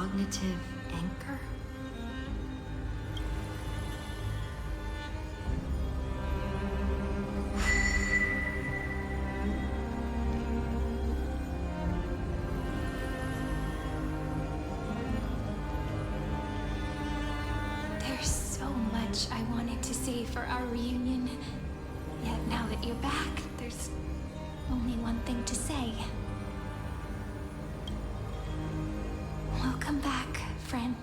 cognitive anchor? There's so much I wanted to say for our reunion. Yet now that you're back, there's only one thing to say. Welcome back, friend.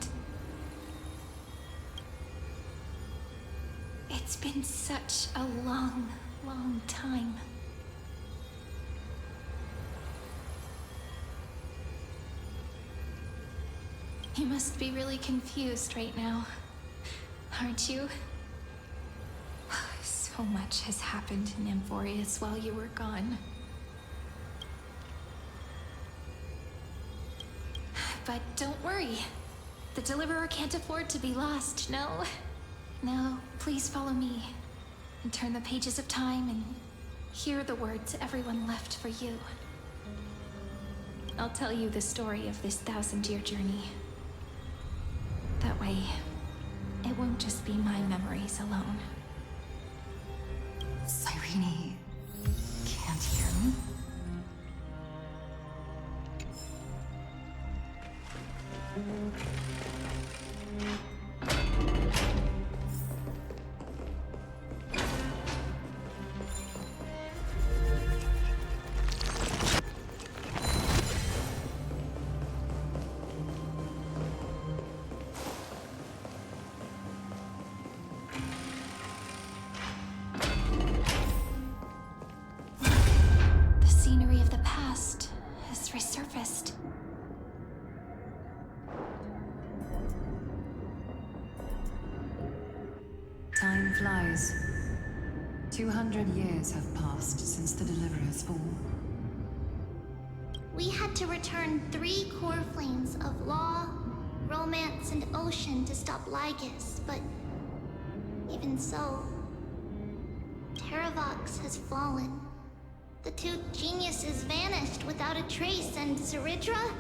It's been such a long, long time. You must be really confused right now, aren't you? So much has happened in Amphoreus while you were gone. But don't worry. The Deliverer can't afford to be lost, no? No, please follow me. And turn the pages of time and hear the words everyone left for you. I'll tell you the story of this 1,000-year journey. That way, it won't just be my memories alone. Cyrene can't hear me? The scenery of the past has resurfaced. Time flies. 200 years have passed since the Deliverer's fall. We had to return 3 core flames of law, romance, and ocean to stop Lygus, but even so, Terravox has fallen. The 2 geniuses vanished without a trace, and Zeridra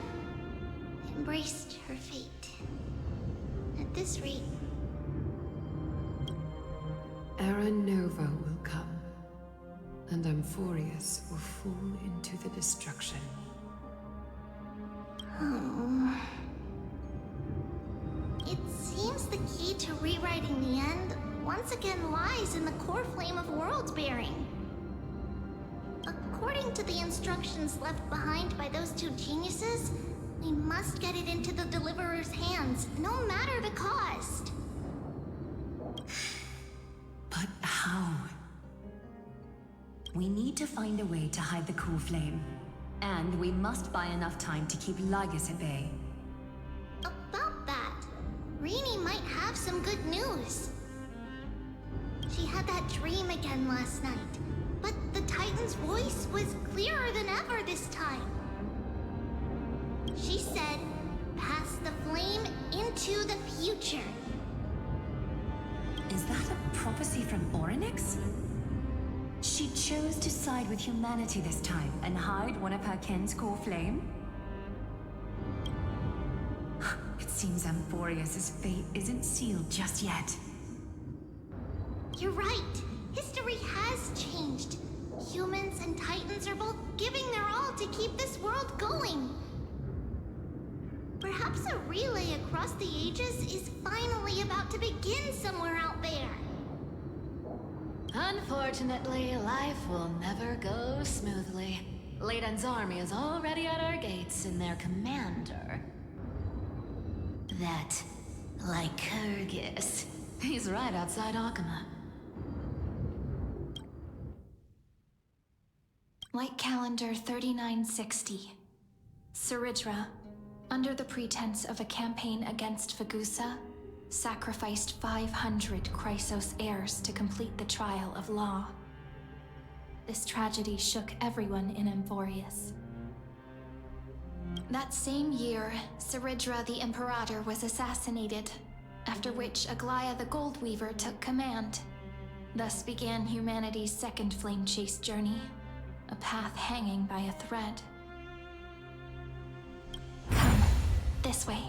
embraced her fate. At this rate, Era Nova will come, and Amphoreus will fall into the destruction. oh. It seems the key to rewriting the end once again lies in the core flame of world-bearing. According to the instructions left behind by those 2 geniuses, we must get it into the Deliverer's hands, no matter the cost. But how? We need to find a way to hide the core flame. And we must buy enough time to keep Lygus at bay. About that, Rini might have some good news. She had that dream again last night, but the Titan's voice was clearer than ever this time. She said, pass the flame into the future. Is that a prophecy from Orynyx? She chose to side with humanity this time and hide one of her kin's core flame? It seems Amphoreus' fate isn't sealed just yet. You're right. History has changed. Humans and Titans are both giving their all to keep this world going. Perhaps a relay across the ages is finally about to begin somewhere out there. Unfortunately, life will never go smoothly. Leiden's army is already at our gates, and their commander... that Lycurgus. He's right outside Akama. Light calendar 3960. Zeridra, under the pretense of a campaign against Vagusa, sacrificed 500 Chrysos heirs to complete the trial of law. This tragedy shook everyone in Amphoreus. That same year, Zeridra the Imperator was assassinated, after which Aglaya the Goldweaver took command. Thus began humanity's second flame chase journey, a path hanging by a thread. Come, this way.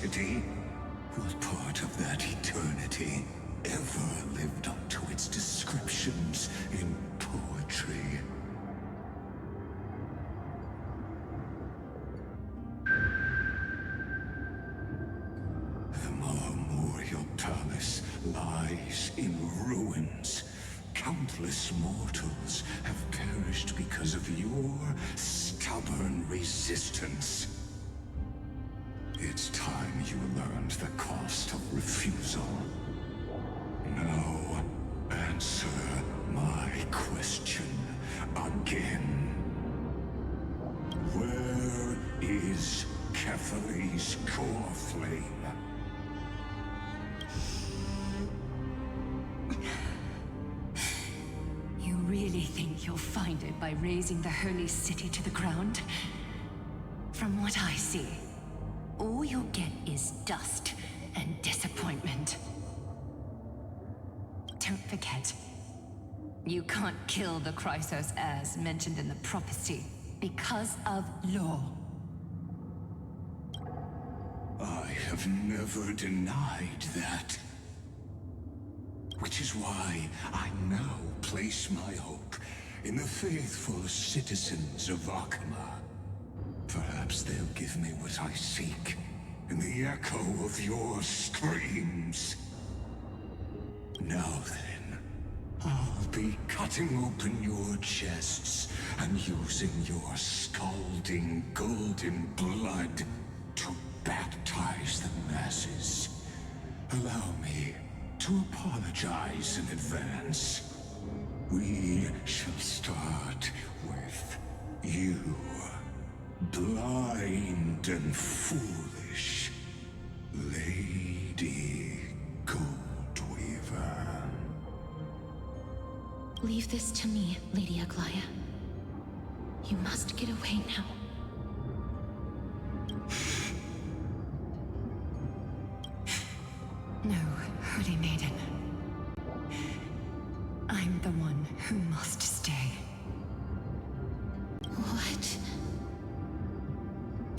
city? What part of that eternity ever lived up to its descriptions in poetry? The Memorial Palace lies in ruins. Countless mortals have perished because of your stubborn resistance. It's time you learned the cost of refusal. Now, answer my question again. Where is Kefali's core flame? You really think you'll find it by razing the holy city to the ground? From what I see, all you'll get is dust and disappointment. Don't forget, you can't kill the Chrysos heirs mentioned in the prophecy because of law. I have never denied that. Which is why I now place my hope in the faithful citizens of Akama. Perhaps they'll give me what I seek in the echo of your screams. Now then, I'll be cutting open your chests and using your scalding golden blood to baptize the masses. Allow me to apologize in advance. We shall start with you. Blind and foolish Lady Goldweaver. Leave this to me, Lady Aglaya. You must get away now. No, Holy Maiden. I'm the one who must stay. What?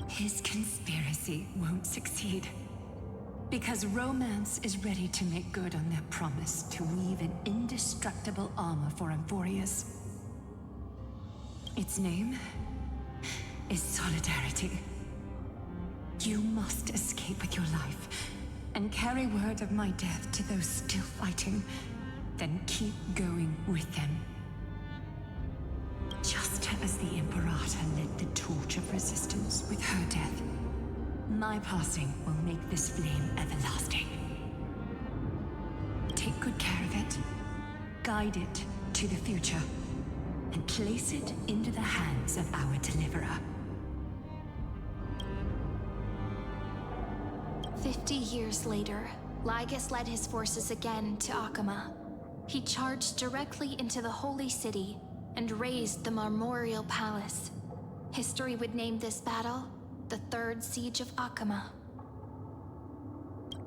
His conspiracy won't succeed. Because Romance is ready to make good on their promise to weave an indestructible armor for amphoreus. Its name is Solidarity. You must escape with your life and carry word of my death to those still fighting, then keep going with them. Just as the Imperator lit the torch of resistance with her death, my passing will make this flame everlasting. Take good care of it, guide it to the future, and place it into the hands of our deliverer. 50 years later, Lygus led his forces again to Akama. He charged directly into the Holy City and razed the Memorial Palace. History would name this battle the Third Siege of Akama.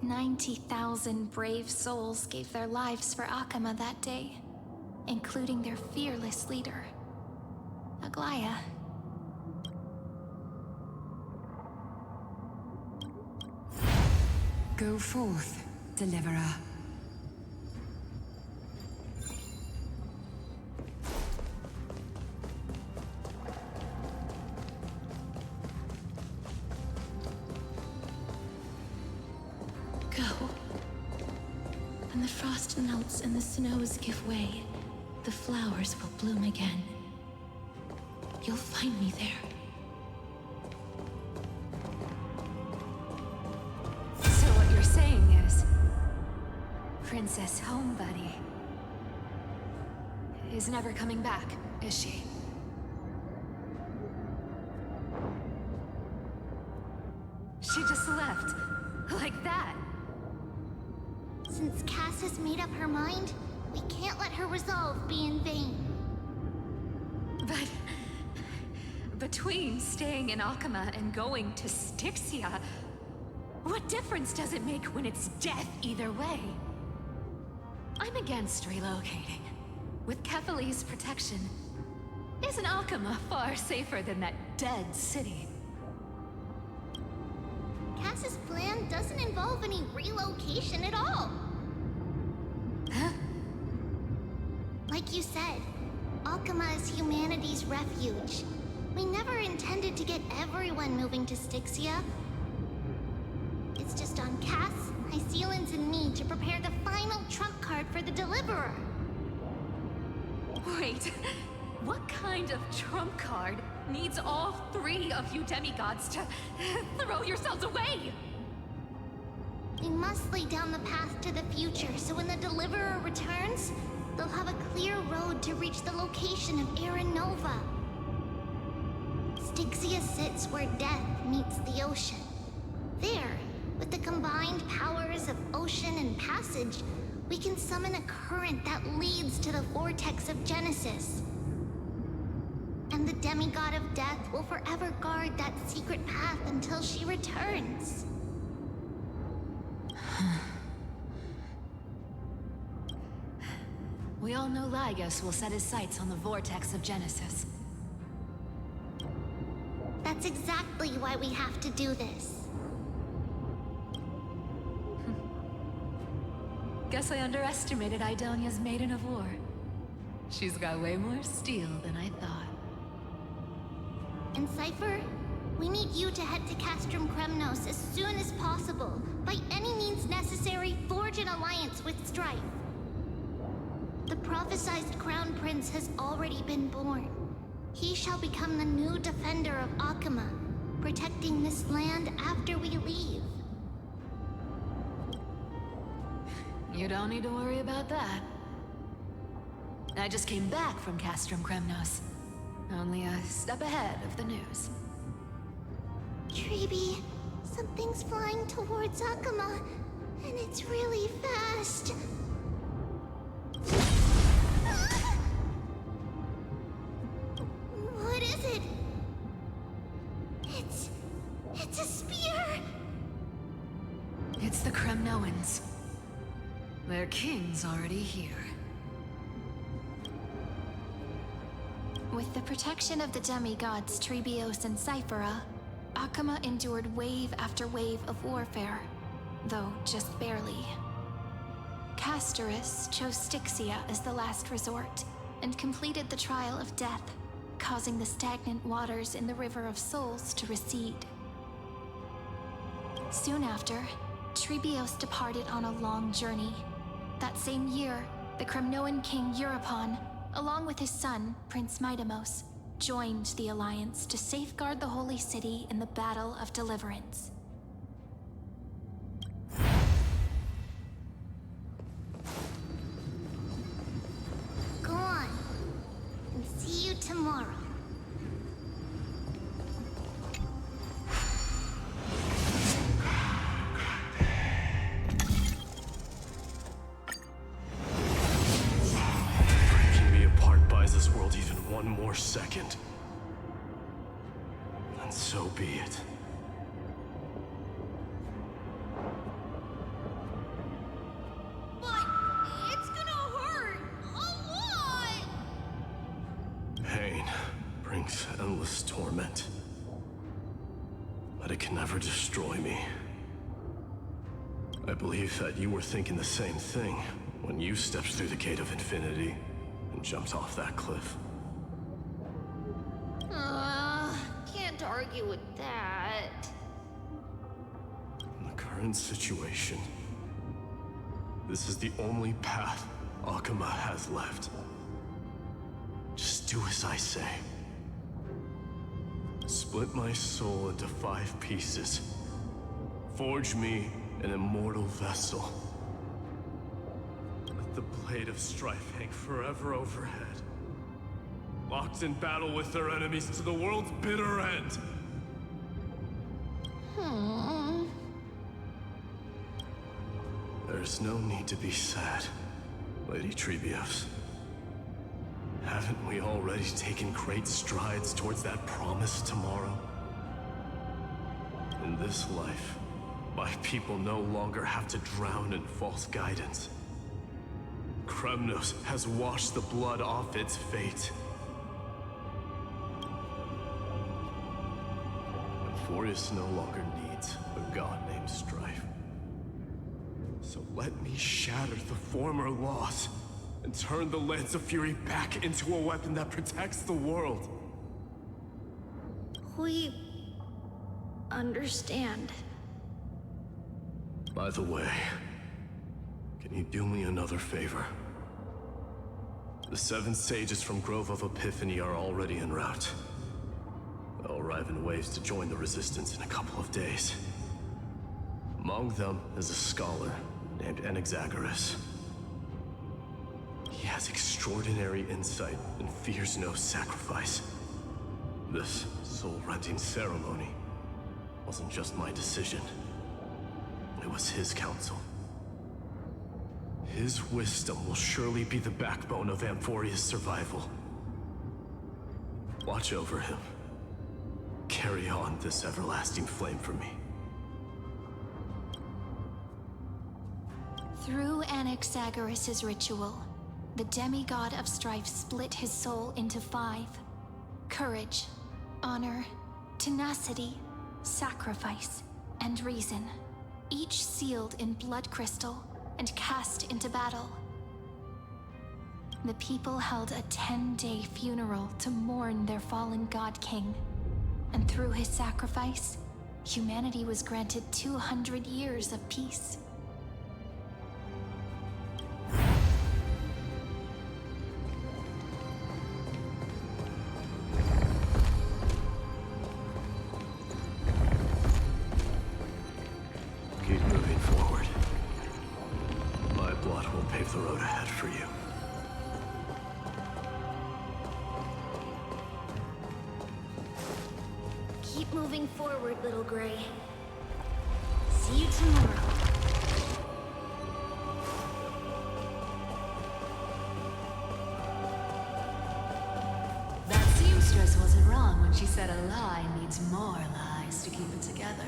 90,000 brave souls gave their lives for Akama that day, including their fearless leader, Aglaya. Go forth, Deliverer. Go. When the frost melts and the snows give way, the flowers will bloom again. You'll find me there. So what you're saying is, Princess Homebuddy is never coming back, is she? She just left, like that. Since Cass has made up her mind, we can't let her resolve be in vain. But between staying in Akama and going to Styxia, what difference does it make when it's death either way? I'm against relocating. With Kefali's protection, isn't Akama far safer than that dead city? Cass's plan does involve any relocation at all. Like you said, Alchema is humanity's refuge. We never intended to get everyone moving to Styxia. It's just on Cass, Hycealans, and me to prepare the final trump card for the Deliverer. Wait, what kind of trump card needs all three of you demigods to throw yourselves away? We must lay down the path to the future, so when the Deliverer returns, they'll have a clear road to reach the location of Aranova. Styxia sits where death meets the ocean. There, with the combined powers of ocean and passage, we can summon a current that leads to the vortex of Genesis. And the demigod of death will forever guard that secret path until she returns. We all know Lygos will set his sights on the vortex of Genesis. That's exactly why we have to do this. Guess I underestimated Idonia's Maiden of War. She's got way more steel than I thought. And Zephyr, we need you to head to Castrum Kremnos as soon as possible. By any means necessary, forge an alliance with Strife. The prophesized Crown Prince has already been born. He shall become the new defender of Alchema, protecting this land after we leave. You don't need to worry about that. I just came back from Castrum Kremnos. Only a step ahead of the news. Treeby, something's flying towards Alchema, and it's really fast. What is it? It's a spear! It's the Kremnoans. Their king's already here. With the protection of the demigods Trebios and Cyphera, Alchema endured wave after wave of warfare, though just barely. Castorus chose Styxia as the last resort, and completed the trial of death, causing the stagnant waters in the River of Souls to recede. Soon after, Trebios departed on a long journey. That same year, the Kremnoan king Euripon, along with his son, Prince Midamos, joined the Alliance to safeguard the Holy City in the Battle of Deliverance. Go on, and see you tomorrow. This world even one more second, and so be it. But it's gonna hurt a lot! Pain brings endless torment, but it can never destroy me. I believe that you were thinking the same thing when you stepped through the gate of infinity and jumped off that cliff. Can't argue with that. In the current situation, this is the only path Alchema has left. Just do as I say. Split my soul into 5 pieces. Forge me an immortal vessel. Let the blade of strife hang forever overhead. Locked in battle with their enemies to the world's bitter end. There's no need to be sad, Lady Trebios. Haven't we already taken great strides towards that promised tomorrow? In this life, my people no longer have to drown in false guidance. Kremnos has washed the blood off its fate. Amphoreus no longer needs a god named Strife. So let me shatter the former laws and turn the Lance of Fury back into a weapon that protects the world. We understand. By the way, can you do me another favor? The 7 sages from Grove of Epiphany are already en route. They'll arrive in waves to join the Resistance in a couple of days. Among them is a scholar named Anaxagoras. He has extraordinary insight and fears no sacrifice. This soul-rending ceremony wasn't just my decision. It was his counsel. His wisdom will surely be the backbone of amphoreus survival. Watch over him. Carry on this everlasting flame for me. Through Anaxagoras' ritual, the demigod of strife split his soul into 5. Courage, honor, tenacity, sacrifice, and reason. Each sealed in blood crystal and cast into battle. The people held a 10-day funeral to mourn their fallen god king. And through his sacrifice, humanity was granted 200 years of peace. Keep moving forward. My blood will pave the road ahead for you. Keep moving forward, little Gray. See you tomorrow. That seamstress wasn't wrong when she said a lie needs more lies to keep it together.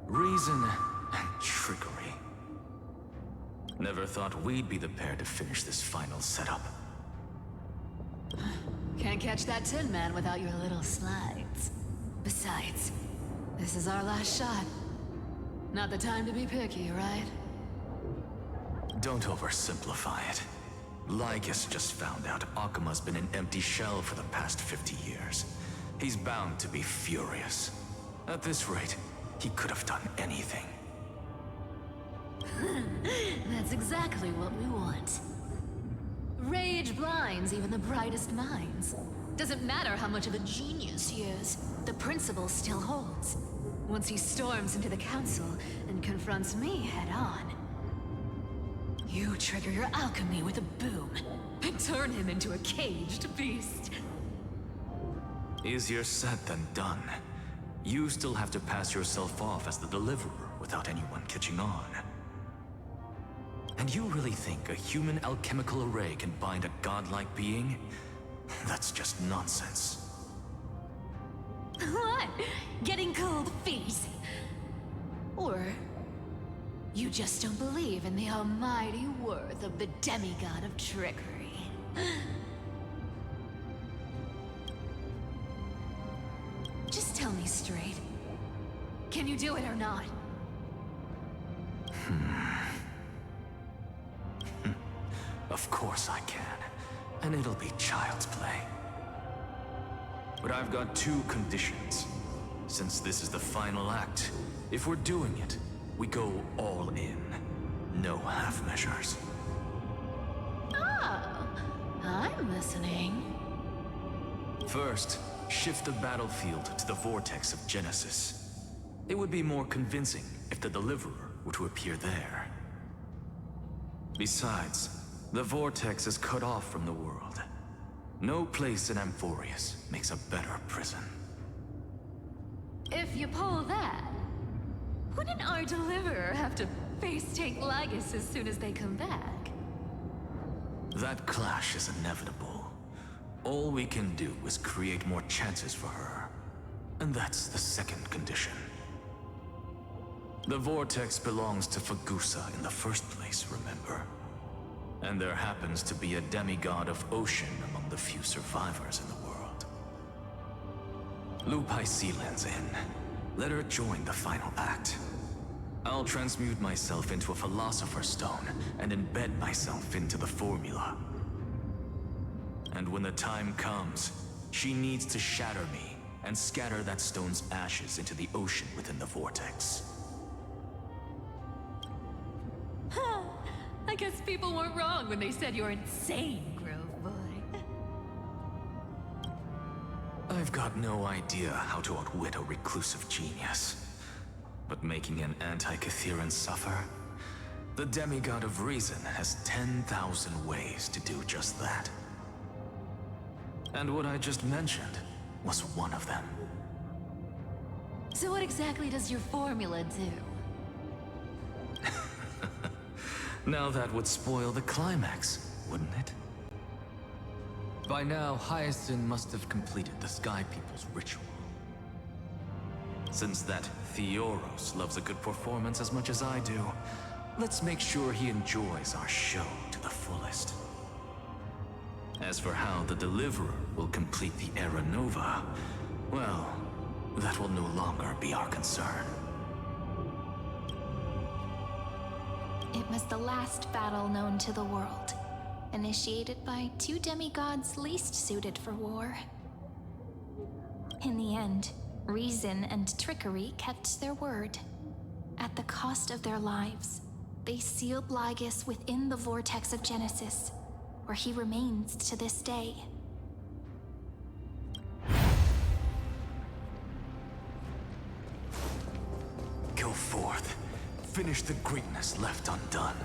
Reason and trickery. Never thought we'd be the pair to finish this final setup. Can't catch that Tin Man without your little slides. Besides, this is our last shot. Not the time to be picky, right? Don't oversimplify it. Lycus just found out Akuma's been an empty shell for the past 50 years. He's bound to be furious. At this rate, he could have done anything. That's exactly what we want. Rage blinds even the brightest minds. Doesn't matter how much of a genius he is, the principle still holds. Once he storms into the council and confronts me head-on. You trigger your alchemy with a boom and turn him into a caged beast. Easier said than done. You still have to pass yourself off as the deliverer without anyone catching on. And you really think a human alchemical array can bind a godlike being? That's just nonsense. What? Getting cold feet? Or you just don't believe in the almighty worth of the demigod of trickery? Just tell me straight. Can you do it or not? Of course I can. And it'll be child's play. But I've got 2 conditions. Since this is the final act, if we're doing it, we go all in. No half measures. Oh, I'm listening. First, shift the battlefield to the vortex of Genesis. It would be more convincing if the deliverer were to appear there. Besides, the vortex is cut off from the world. No place in Amphoreus makes a better prison. If you pull that, wouldn't our deliverer have to face tank Lygus as soon as they come back? That clash is inevitable. All we can do is create more chances for her. And that's the second condition. The vortex belongs to Fagusa in the first place, remember? And there happens to be a demigod of ocean among the few survivors in the world. Loop Sealands in. Let her join the final act. I'll transmute myself into a Philosopher's Stone and embed myself into the formula. And when the time comes, she needs to shatter me and scatter that stone's ashes into the ocean within the vortex. I guess people weren't wrong when they said you're insane, Grove Boy. I've got no idea how to outwit a reclusive genius. But making an anti-Catheran suffer? The demigod of reason has 10,000 ways to do just that. And what I just mentioned was one of them. So what exactly does your formula do? Now that would spoil the climax, wouldn't it? By now, Hyacinth must have completed the Sky People's ritual. Since that Theoros loves a good performance as much as I do, let's make sure he enjoys our show to the fullest. As for how the Deliverer will complete the Era Nova, well, that will no longer be our concern. It was the last battle known to the world, initiated by two demigods least suited for war. In the end, reason and trickery kept their word. At the cost of their lives, they sealed Lygus within the vortex of Genesis, where he remains to this day. Go forth. Finish the greatness left undone.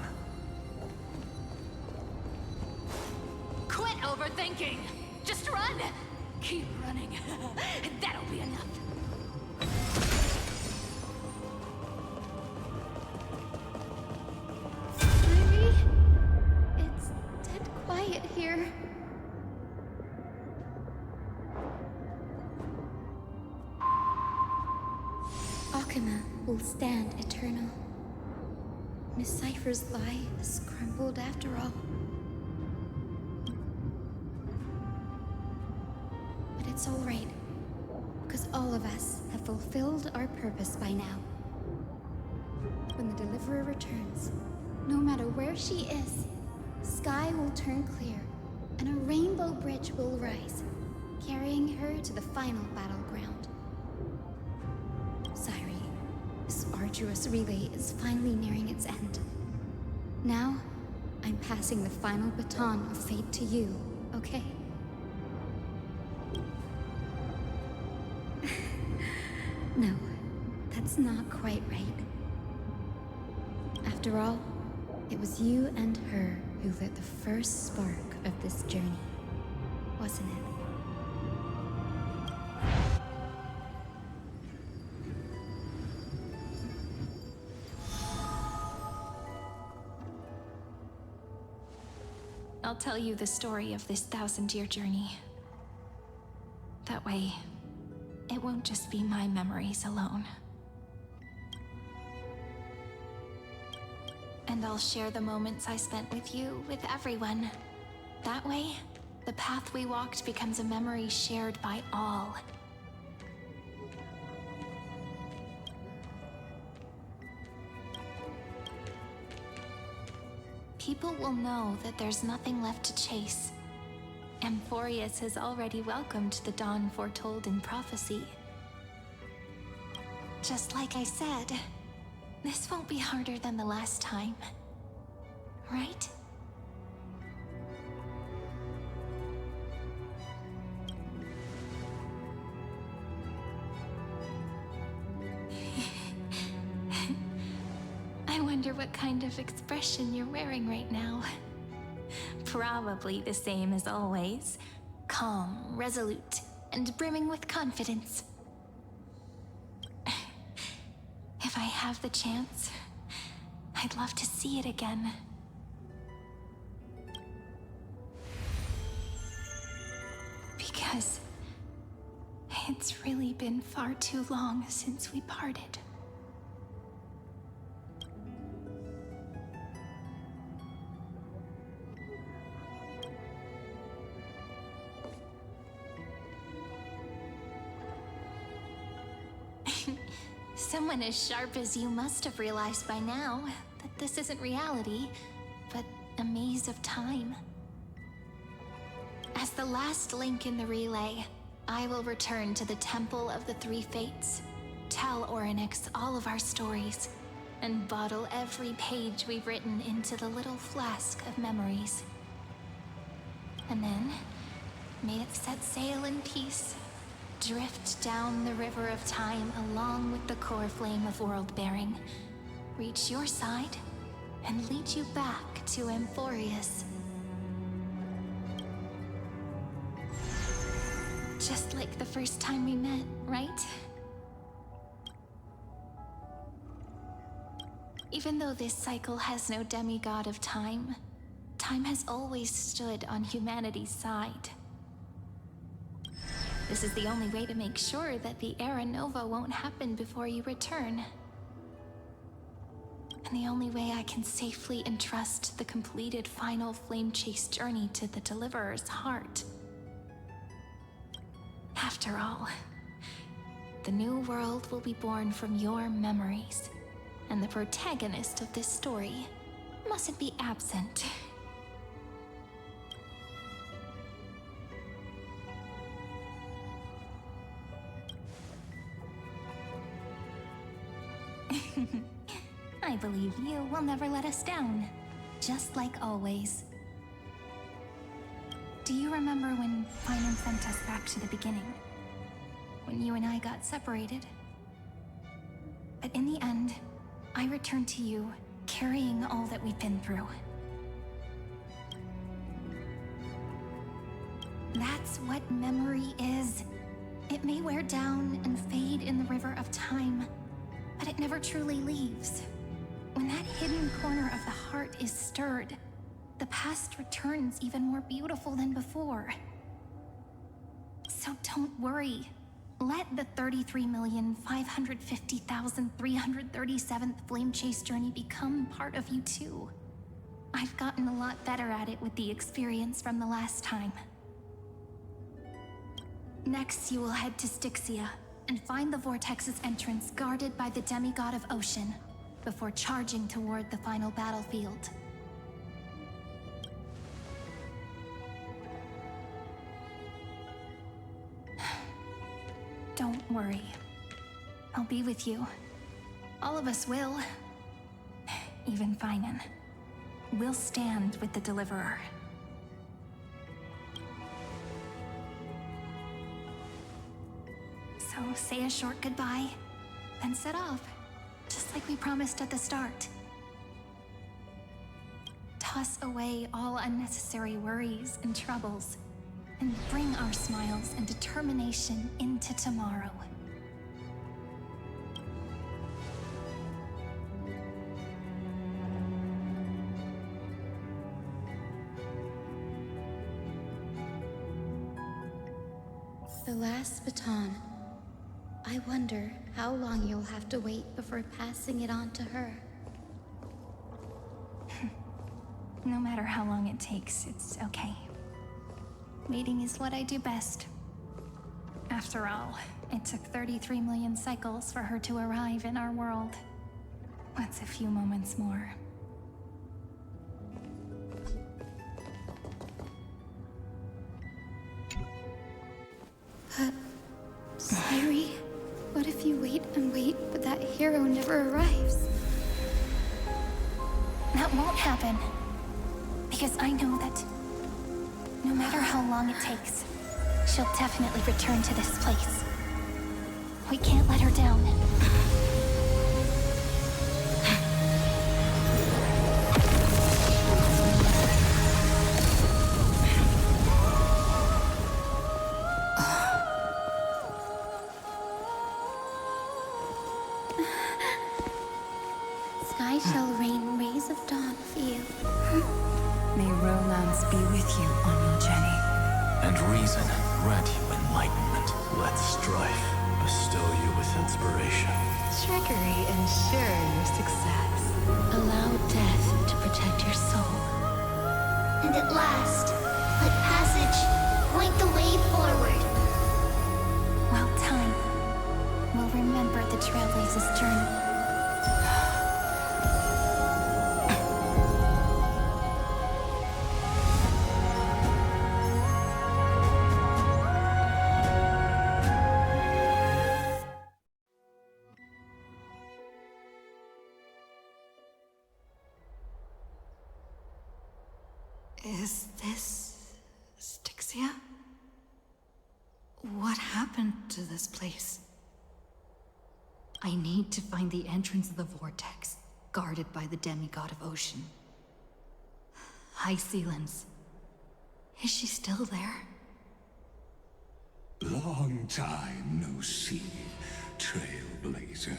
Quit overthinking! Just run! Keep running. That'll be enough. Ivy? It's dead quiet here. Akama will stand eternal. Miss Cypher's lie is crumbled after all. But it's all right, because all of us have fulfilled our purpose by now. When the Deliverer returns, no matter where she is, sky will turn clear, and a rainbow bridge will rise, carrying her to the final battleground. Syri, this arduous relay is finally nearing its end. Now, I'm passing the final baton of fate to you, okay? No, that's not quite right. After all, it was you and her who lit the first spark of this journey, wasn't it? I'll tell you the story of this 1,000-year journey. That way, it won't just be my memories alone. And I'll share the moments I spent with you with everyone. That way, the path we walked becomes a memory shared by all. People will know that there's nothing left to chase. Amphoreus has already welcomed the dawn foretold in prophecy. Just like I said, this won't be harder than the last time. Right? I wonder what kind of expression you're wearing right now. Probably the same as always. Calm, resolute, and brimming with confidence. If I have the chance, I'd love to see it again. Because it's really been far too long since we parted. Someone as sharp as you must have realized by now that this isn't reality, but a maze of time. As the last link in the relay, I will return to the Temple of the Three Fates, tell Orynyx all of our stories, and bottle every page we've written into the little flask of memories. And then, may it set sail in peace, drift down the river of time along with the core flame of world-bearing, reach your side, and lead you back to Amphoreus. Just like the first time we met, right? Even though this cycle has no demigod of time, time has always stood on humanity's side. This is the only way to make sure that the Era Nova won't happen before you return. And the only way I can safely entrust the completed final flame chase journey to the Deliverer's heart. After all, the new world will be born from your memories, and the protagonist of this story mustn't be absent. I believe you will never let us down, just like always. Do you remember when Finan sent us back to the beginning? When you and I got separated? But in the end, I returned to you, carrying all that we've been through. That's what memory is. It may wear down and fade in the river of time, but it never truly leaves. When that hidden corner of the heart is stirred, the past returns even more beautiful than before. So don't worry. Let the 33,550,337th Flame Chase journey become part of you too. I've gotten a lot better at it with the experience from the last time. Next, you will head to Styxia and find the Vortex's entrance guarded by the demigod of ocean before charging toward the final battlefield. Don't worry. I'll be with you. All of us will. Even Finan. We'll stand with the Deliverer. So say a short goodbye, then set off, just like we promised at the start. Toss away all unnecessary worries and troubles, and bring our smiles and determination into tomorrow. The last baton. I wonder how long you'll have to wait before passing it on to her. No matter how long it takes, it's okay. Waiting is what I do best. After all, it took 33 million cycles for her to arrive in our world. What's a few moments more? But, Sayuri, what if you wait and wait, but that hero never arrives? That won't happen. Because I know that no matter how long it takes, she'll definitely return to this place. We can't let her down. Sky shall rain rays of dawn for you. May romance be with you on your journey. And reason grant you enlightenment. Let strife bestow you with inspiration. Trickery ensure your success. Allow death to protect your soul. And at last, let passage point the way forward. Well, time will remember the Trailblaze's Is this Styxia? What happened to this place? I need to find the entrance of the vortex, guarded by the demigod of ocean. High Sealens. Is she still there? Long time no see, Trailblazer.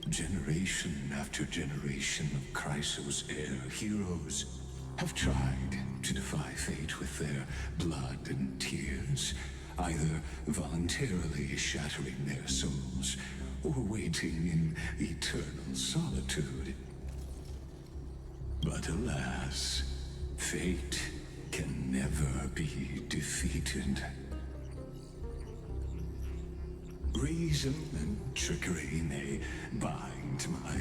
Generation after generation of Chrysos Air heroes have tried to defy fate with their blood and tears, either voluntarily shattering their souls or waiting in eternal solitude. But alas, fate can never be defeated. Reason and trickery may bind my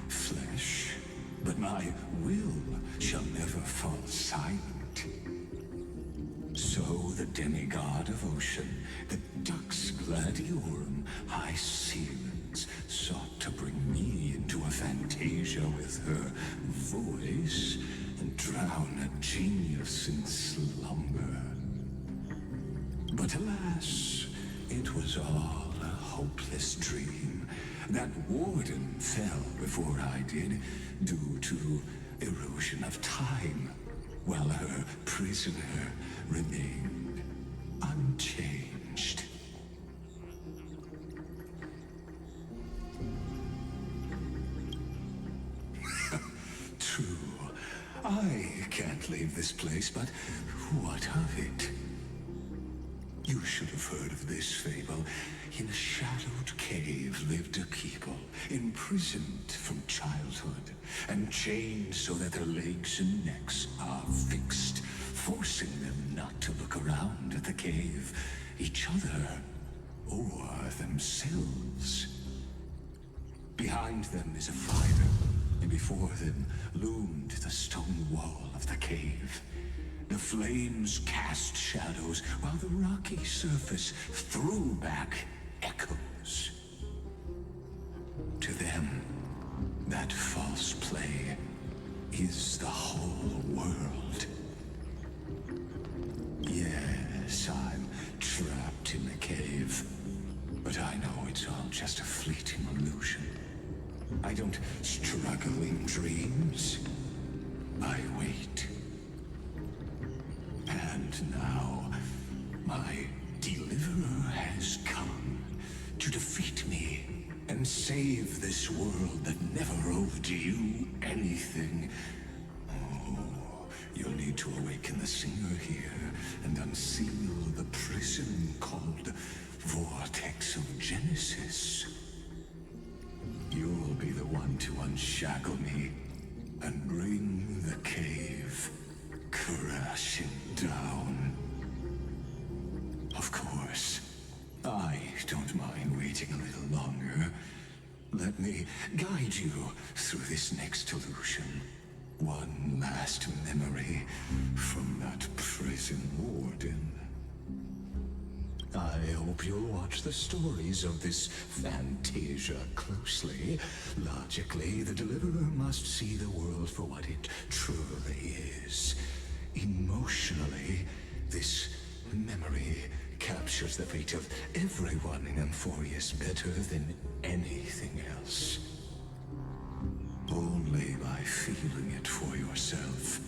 flesh, but my will shall never fall silent. So the demigod of ocean, the Dux Gladiorum High Sealens, sought to bring me into a fantasia with her voice and drown a genius in slumber. But alas, it was all a hopeless dream. That warden fell before I did, due to erosion of time, while her prisoner remained unchanged. True, I can't leave this place, but what of it? You should have heard of this fable. In a shadowed cave lived a people, imprisoned from childhood, and chained so that their legs and necks are fixed, forcing them not to look around at the cave, each other, or themselves. Behind them is a fire, and before them loomed the stone wall of the cave. The flames cast shadows, while the rocky surface threw back echoes. To them, that false play is the whole world. Yes, I'm trapped in the cave, but I know it's all just a fleeting illusion. I don't struggle in dreams. I wait. And now, my deliverer has come to defeat me and save this world that never owed you anything. Oh, you'll need to awaken the singer here and unseal the prison called Vortex of Genesis. You'll be the one to unshackle me and bring the cave crashing down. Of course, I don't mind waiting a little longer. Let me guide you through this next illusion. One last memory from that prison warden. I hope you'll watch the stories of this fantasia closely. Logically, the deliverer must see the world for what it truly is. Emotionally, this memory captures the fate of everyone in Amphoreus better than anything else. Only by feeling it for yourself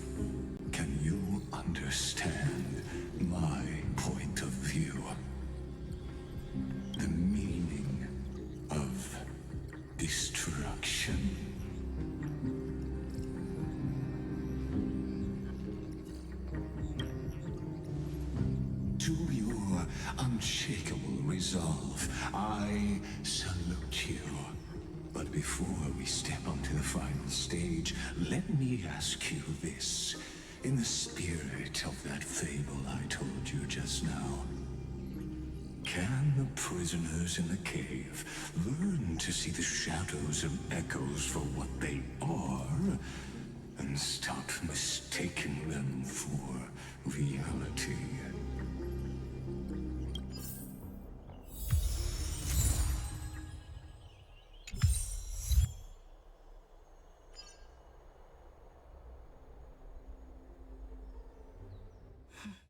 can you understand my point of view. The meaning of destruction. To your unshakable resolve, I salute you. But before we step onto the final stage, let me ask you this. In the spirit of that fable I told you just now, can the prisoners in the cave learn to see the shadows and echoes for what they are, and stop mistaking them for reality?